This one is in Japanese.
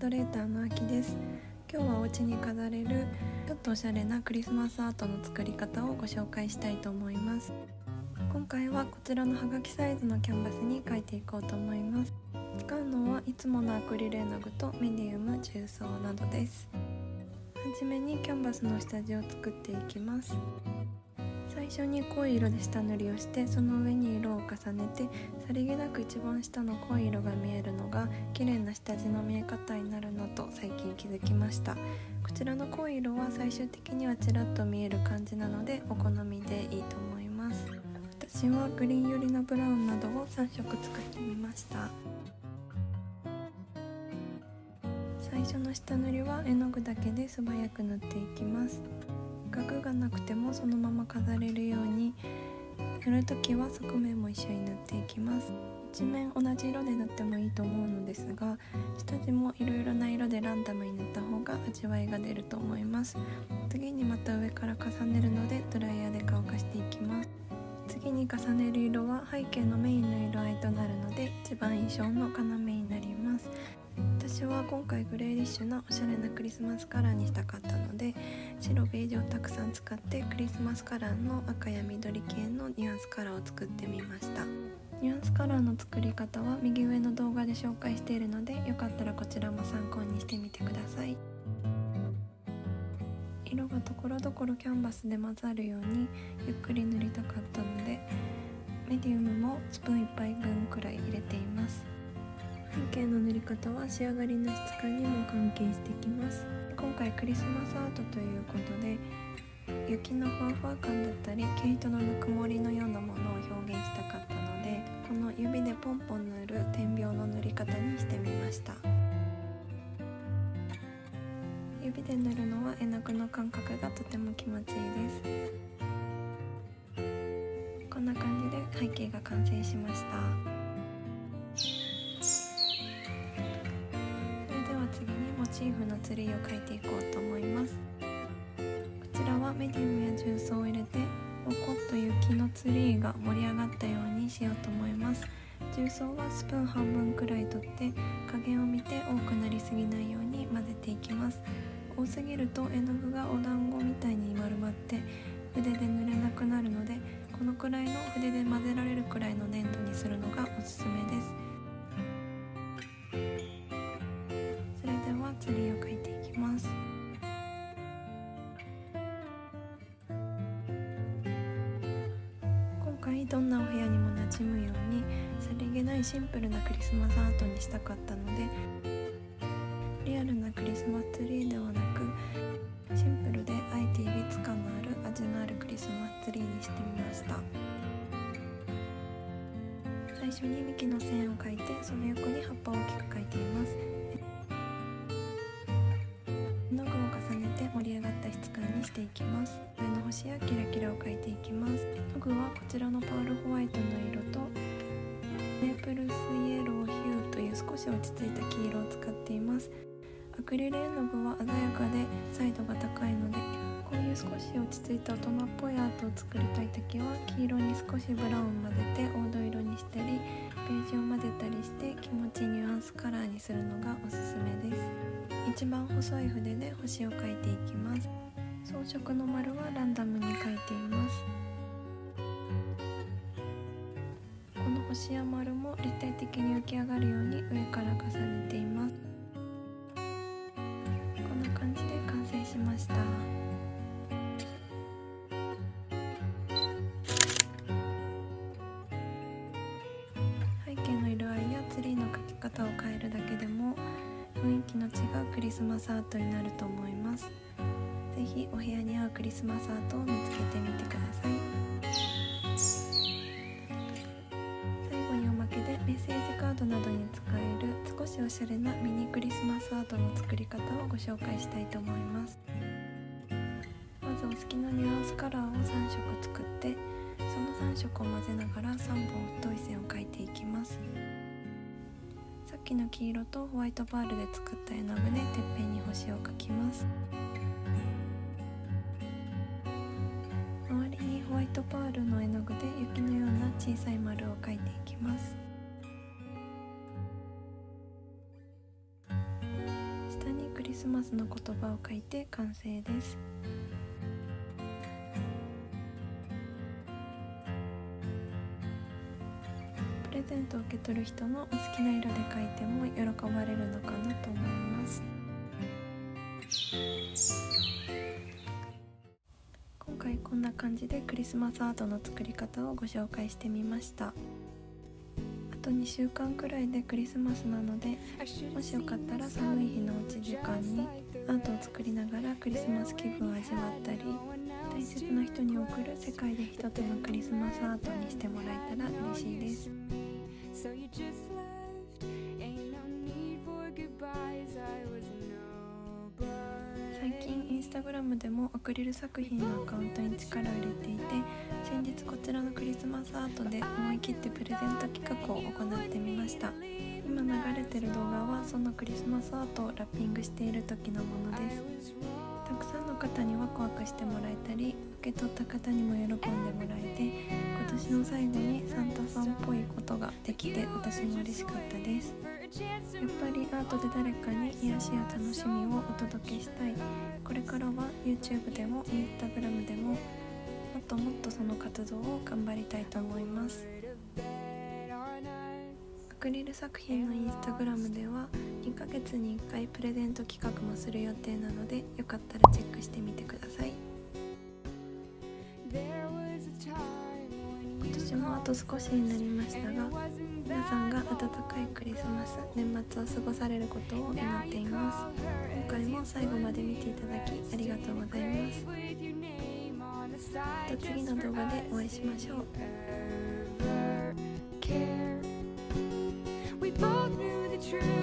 トレーターのあきです。今日はお家に飾れるちょっとおしゃれなクリスマスアートの作り方をご紹介したいと思います。今回はこちらのはがきサイズのキャンバスに描いていこうと思います。使うのはいつものアクリル絵の具とメディウム、重曹などです。はじめにキャンバスの下地を作っていきます。最初に濃い色で下塗りをして、その上に色を重ねて、さりげなく一番下の濃い色が見えるのが綺麗な下地の見え方になるなと最近気づきました。こちらの濃い色は最終的にはちらっと見える感じなのでお好みでいいと思います。私はグリーン寄りのブラウンなどを3色作ってみました。最初の下塗りは絵の具だけで素早く塗っていきます。額がなくてもそのまま飾れるように、塗るときは側面も一緒に塗っていきます。一面同じ色で塗ってもいいと思うのですが、下地もいろいろな色でランダムに塗った方が味わいが出ると思います。次にまた上から重ねるのでドライヤーで乾かしていきます。次に重ねる色は背景のメインの色合いとなるので、一番印象の要になります。私は今回グレーリッシュなおしゃれなクリスマスカラーにしたかったので、白ベージュをたくさん使ってクリスマスカラーの赤や緑系のニュアンスカラーを作ってみました。ニュアンスカラーの作り方は右上の動画で紹介しているので、よかったらこちらも参考にしてみてください。色がところどころキャンバスで混ざるようにゆっくり塗りたかったので、メディウムもスプーン1杯分くらい入れています。背景の塗り方は仕上がりの質感にも関係してきます。今回クリスマスアートということで、雪のふわふわ感だったり毛糸のぬくもりのようなものを表現したかったので、この指でポンポン塗る点描の塗り方にしてみました。指で塗るのは絵の具の感覚がとても気持ちいいです。こんな感じで背景が完成しました。次にモチーフのツリーを描いていこうと思います。こちらはメディウムや重曹を入れて、おこと雪のツリーが盛り上がったようにしようと思います。重曹はスプーン半分くらい取って加減を見て多くなりすぎないように混ぜていきます。多すぎると絵の具がお団子みたいに丸まって筆で塗れなくなるので、このくらいの筆で混ぜられるくらいの粘度にするのがおすすめです。ツリーを描いていきます。今回どんなお部屋にも馴染むようにさりげないシンプルなクリスマスアートにしたかったので、リアルなクリスマスツリーではなく、シンプルであえていびつ感のある味のあるクリスマスツリーにしてみました。最初に幹の線を描いて、その横に葉っぱを大きく描いています。盛り上がった質感にしていきます。上の星やキラキラを描いていきます。絵の具はこちらのパールホワイトの色とメープルスイエローヒューという少し落ち着いた黄色を使っています。アクリル絵の具は鮮やかで彩度が高いので、こういう少し落ち着いた大人っぽいアートを作りたいときは、黄色に少しブラウン混ぜて黄土色にしたり、ベージュを混ぜたりして気持ちニュアンスカラーにするのがおすすめです。一番細い筆で星を描いていきます。装飾の丸はランダムに描いています。この星や丸も立体的に浮き上がるように上から重ねています。こんな感じで完成しました。背景の色合いやツリーの描き方を変えるだけでも雰囲気の違うクリスマスアートになると思います。ぜひお部屋に合うクリスマスアートを見つけてみてください。最後におまけでメッセージカードなどに使える少しおしゃれなミニクリスマスアートの作り方をご紹介したいと思います。まずお好きなニュアンスカラーを3色作って、その3色を混ぜながら3本太い線を描いていきます。さっきの黄色とホワイトパールで作った絵の具でてっぺんに星を描きます。周りにホワイトパールの絵の具で雪のような小さい丸を描いていきます。スマスの言葉を書いて完成です。プレゼントを受け取る人のお好きな色で書いても喜ばれるのかなと思います。今回こんな感じでクリスマスアートの作り方をご紹介してみました。あと2週間くらいでクリスマスなので、もしよかったら寒い日のおうち時間にアートを作りながらクリスマス気分を味わったり、大切な人に贈る世界で一つのクリスマスアートにしてもらえたら嬉しいです。最近インスタグラムでもアクリル作品のアカウントに力を入れていて、先日こちらのクリスマスアートで思い切ってプレゼント企画を行ってみました。今流れてる動画はそのクリスマスアートをラッピングしている時のものです。たくさんの方にワクワクしてもらえたり、受け取った方にも喜んでもらえて、今年の最後にサンタさんっぽいことができて私も嬉しかったです。やっぱりアートで誰かに癒しや楽しみをお届けしたい。これからは YouTube でも Instagram でももっともっとその活動を頑張りたいと思います。アクリル作品の Instagram では2ヶ月に1回プレゼント企画もする予定なので、よかったらチェックしてみてください。今年もあと少しになりましたが、皆さんが温かいクリスマス、年末を過ごされることを祈っています。今回も最後まで見ていただきありがとうございます。また次の動画でお会いしましょう。We both knew the truth.